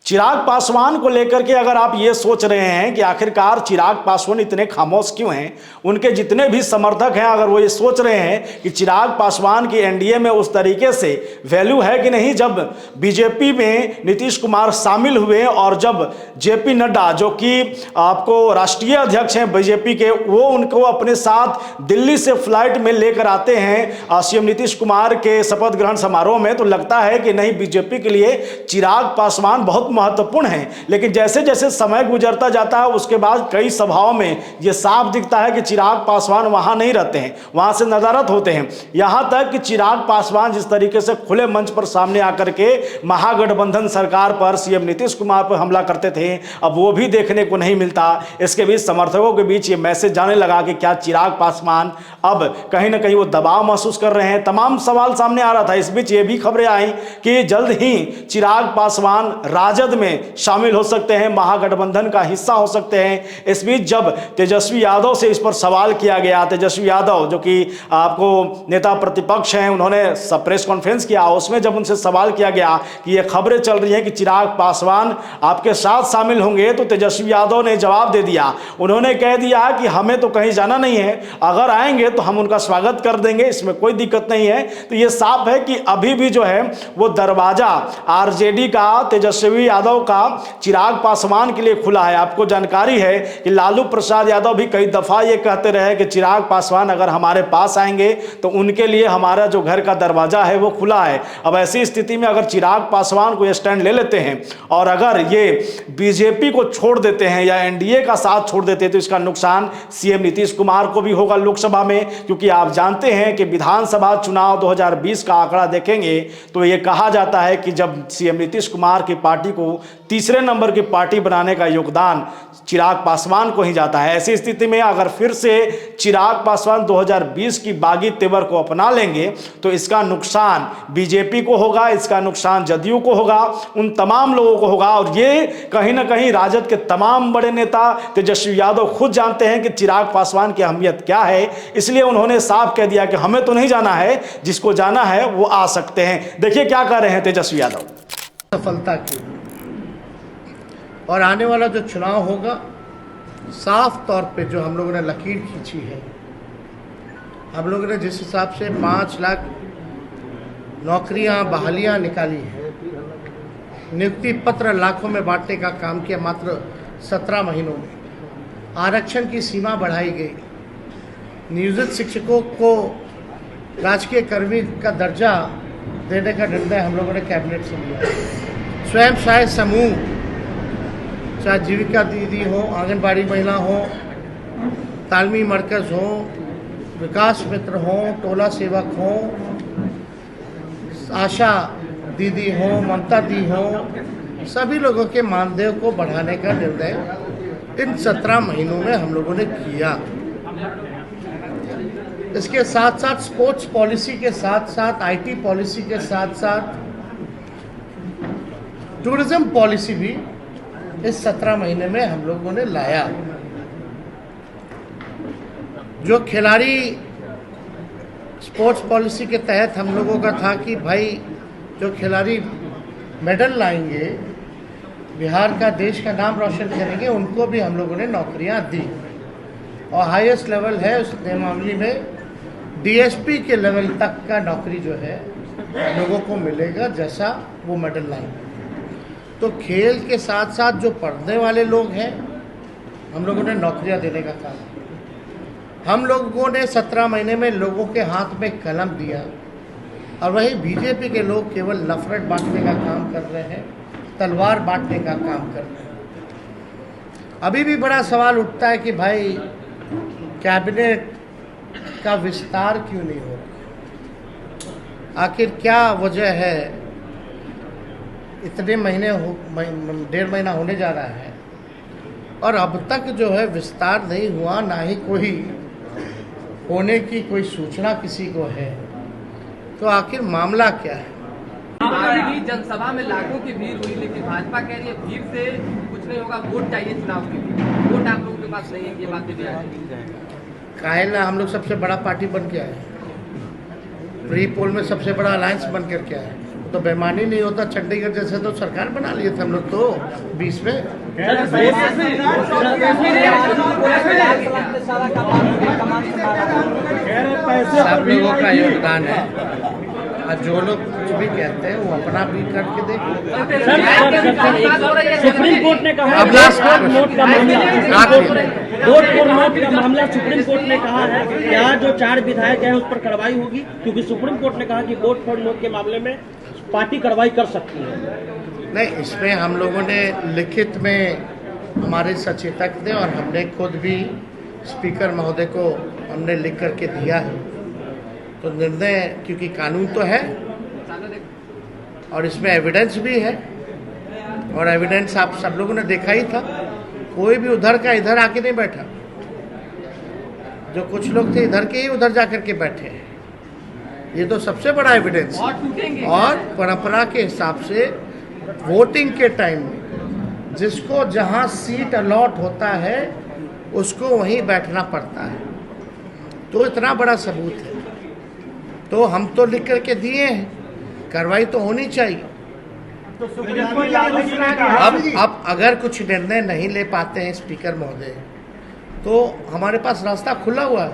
चिराग पासवान को लेकर के अगर आप ये सोच रहे हैं कि आखिरकार चिराग पासवान इतने खामोश क्यों हैं, उनके जितने भी समर्थक हैं अगर वो ये सोच रहे हैं कि चिराग पासवान की एनडीए में उस तरीके से वैल्यू है कि नहीं, जब बीजेपी में नीतीश कुमार शामिल हुए और जब जेपी नड्डा जो कि आपको राष्ट्रीय अध्यक्ष हैं बीजेपी के, वो उनको अपने साथ दिल्ली से फ्लाइट में लेकर आते हैं सीएम नीतीश कुमार के शपथ ग्रहण समारोह में, तो लगता है कि नहीं, बीजेपी के लिए चिराग पासवान बहुत महत्वपूर्ण है। लेकिन जैसे जैसे समय गुजरता जाता है उसके बाद कई सभाओं में यह साफ दिखता है कि चिराग पासवान वहां नहीं रहते हैं, वहां से नदारत होते हैं। यहां तक कि चिराग पासवान जिस तरीके से खुले मंच पर सामने आकर के महागठबंधन सरकार पर सीएम नीतीश कुमार पर हमला करते थे, अब वो भी देखने को नहीं मिलता। इसके बीच समर्थकों के बीच ये मैसेज जाने लगा कि क्या चिराग पासवान अब कहीं ना कहीं वो दबाव महसूस कर रहे हैं। तमाम सवाल सामने आ रहा था। इस बीच ये भी खबरें आई कि जल्द ही चिराग पासवान राजद में शामिल हो सकते हैं, महागठबंधन का हिस्सा हो सकते हैं। इस बीच जब तेजस्वी यादव से इस पर सवाल किया गया, तेजस्वी यादव जो कि आपको नेता प्रतिपक्ष हैं, उन्होंने प्रेस कॉन्फ्रेंस किया, उसमें जब उनसे सवाल किया गया कि ये खबरें चल रही हैं कि चिराग पासवान आपके साथ शामिल होंगे, तो तेजस्वी यादव ने जवाब दे दिया। उन्होंने कह दिया कि हमें तो कहीं जाना नहीं है, अगर आएंगे तो हम उनका स्वागत कर देंगे, इसमें कोई दिक्कत नहीं है। तो ये साफ है कि अभी भी जो है वो दरवाजा आरजेडी का, तेजस्वी यादव का चिराग पासवान के लिए खुला है। आपको जानकारी है कि लालू प्रसाद यादव भी कई दफा ये कहते रहे कि चिराग पासवान अगर हमारे पास आएंगे तो उनके लिए हमारा जो घर का दरवाजा है वो खुला है। अब ऐसी स्थिति में अगर चिराग पासवान को स्टैंड ले लेते हैं और अगर ये बीजेपी को छोड़ देते हैं या एनडीए का साथ छोड़ देते हैं तो इसका नुकसान सीएम नीतीश कुमार को भी होगा लोकसभा में, क्योंकि आप जानते हैं कि विधानसभा चुनाव 2020 का आंकड़ा देखेंगे तो ये कहा जाता है कि जब सीएम नीतीश कुमार की पार्टी को तीसरे नंबर की पार्टी बनाने का योगदान चिराग पासवान को ही जाता है। ऐसी स्थिति में अगर फिर से चिराग पासवान 2020 की बागी तेवर को अपना लेंगे तो इसका नुकसान बीजेपी को होगा, इसका नुकसान जदयू को होगा, उन तमाम लोगों को होगा। और ये कहीं ना कहीं राजद के तमाम बड़े नेता तेजस्वी यादव खुद जानते हैं कि चिराग पासवान की अहमियत क्या है, इसलिए उन्होंने साफ कह दिया कि हमें तो नहीं जाना है, जिसको जाना है वो आ सकते हैं। देखिए क्या कह रहे हैं तेजस्वी यादव। सफलता की और आने वाला जो चुनाव होगा, साफ तौर पे जो हम लोगों ने लकीर खींची है, हम लोगों ने जिस हिसाब से 5 लाख नौकरियां, बहालियां निकाली हैं, नियुक्ति पत्र लाखों में बांटने का काम किया मात्र 17 महीनों में, आरक्षण की सीमा बढ़ाई गई, नियोजित शिक्षकों को राजकीय कर्मी का दर्जा देने का निर्णय हम लोगों ने कैबिनेट से लिया, स्वयं सहायता समूह, चाहे जीविका दीदी हो, आंगनबाड़ी महिला हो, तालमी मरकज़ हो, विकास मित्र हो, टोला सेवक हो, आशा दीदी हो, ममता दी हो, सभी लोगों के मानदेय को बढ़ाने का निर्णय इन 17 महीनों में हम लोगों ने किया। इसके साथ साथ स्पोर्ट्स पॉलिसी के साथ साथ आईटी पॉलिसी के साथ साथ टूरिज्म पॉलिसी भी इस 17 महीने में हम लोगों ने लाया। जो खिलाड़ी स्पोर्ट्स पॉलिसी के तहत हम लोगों का था कि भाई जो खिलाड़ी मेडल लाएंगे, बिहार का, देश का नाम रोशन करेंगे, उनको भी हम लोगों ने नौकरियां दी। और हाईएस्ट लेवल है उस मामले में डीएसपी के लेवल तक का नौकरी जो है लोगों को मिलेगा जैसा वो मेडल लाएंगे। तो खेल के साथ साथ जो पढ़ने वाले लोग हैं, हम लोगों ने नौकरियां देने का काम किया। हम लोगों ने 17 महीने में लोगों के हाथ में कलम दिया, और वहीं बीजेपी के लोग केवल नफरत बांटने का काम कर रहे हैं, तलवार बांटने का काम कर रहे हैं। अभी भी बड़ा सवाल उठता है कि भाई कैबिनेट का विस्तार क्यों नहीं हो रहा, आखिर क्या वजह है। इतने महीने 1.5 महीना होने जा रहा है और अब तक जो है विस्तार नहीं हुआ, ना ही कोई होने की कोई सूचना किसी को है। तो आखिर मामला क्या है। जनसभा में लाखों की भीड़ हुई, लेकिन भाजपा कह रही है भीड़ से कुछ नहीं होगा, वोट चाहिए चुनाव के लिए, वोट आप लोगों के पास नहीं है, ये बातें भी आ रही है। काहे ना, हम लोग सबसे बड़ा पार्टी बन के आए, प्री पोल में सबसे बड़ा अलायंस बन करके आए, तो बेईमानी नहीं होता। चंडीगढ़ जैसे तो सरकार बना लिए थे हम लोग तो 20 में। सब लोगों का योगदान है और जो लोग कुछ भी कहते हैं वो अपना भी करके देखो। सुप्रीम कोर्ट ने कहा अब लास्ट नोट का मामला सुप्रीम कोर्ट ने कहा है कि आज जो 4 विधायक हैं उस पर कार्रवाई होगी, क्योंकि सुप्रीम कोर्ट ने कहा कि वोट फॉर नोट के मामले में पार्टी कार्रवाई कर सकती है। नहीं, इसमें हम लोगों ने लिखित में हमारे सचेतक थे और हमने खुद भी स्पीकर महोदय को हमने लिख करके दिया है। तो निर्णय, क्योंकि कानून तो है और इसमें एविडेंस भी है, और एविडेंस आप सब लोगों ने देखा ही था। कोई भी उधर का इधर आके नहीं बैठा, जो कुछ लोग थे इधर के ही उधर जाकर के बैठे हैं। ये तो सबसे बड़ा एविडेंस है। और परंपरा के हिसाब से वोटिंग के टाइम में जिसको जहां सीट अलॉट होता है उसको वहीं बैठना पड़ता है। तो इतना बड़ा सबूत है, तो हम तो लिख करके दिए हैं, कार्रवाई तो होनी चाहिए। अब अगर कुछ निर्णय नहीं ले पाते हैं स्पीकर महोदय, तो हमारे पास रास्ता खुला हुआ है।